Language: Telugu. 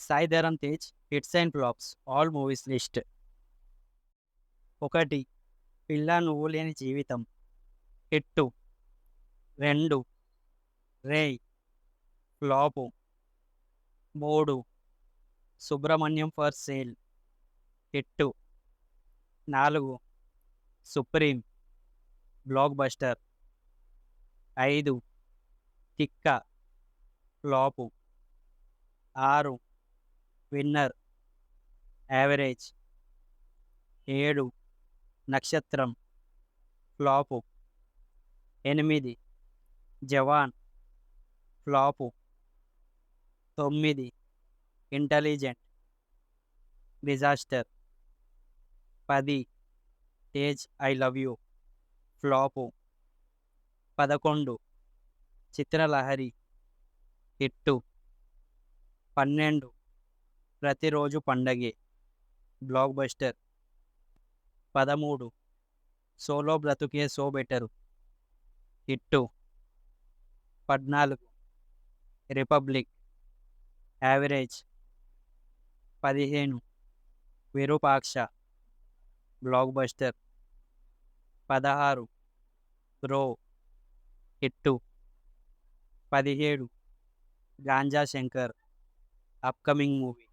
Sai Dharam Tej hits and flops all movies list. 1. 'పిల్ల నువ్వు లేని జీవితం' హిట్టు. 2. 'రేయ్' flop. 3. 'Subrahmanyam for sale' hit. 4. 'Supreme' block buster. 5. 'తిక్క' ఫ్లాపు. 6. 'Winner' average. 7. 'నక్షత్రం' flop. 8. 'Jawan' flop. 9. 'Intelligent' disaster. 10. 'Tej I love you' flop. 11. 'Chitralahari' hit. 12. 'ప్రతిరోజు పండగే' బ్లాక్ బస్టర్. 13. 'సోలో బ్రతుకే so better' hit. 14. 'Republic' average. 15. 'Virupaksha' block buster. 16. 'Bro' hit. 17. 'Ganja Shankar' upcoming movie.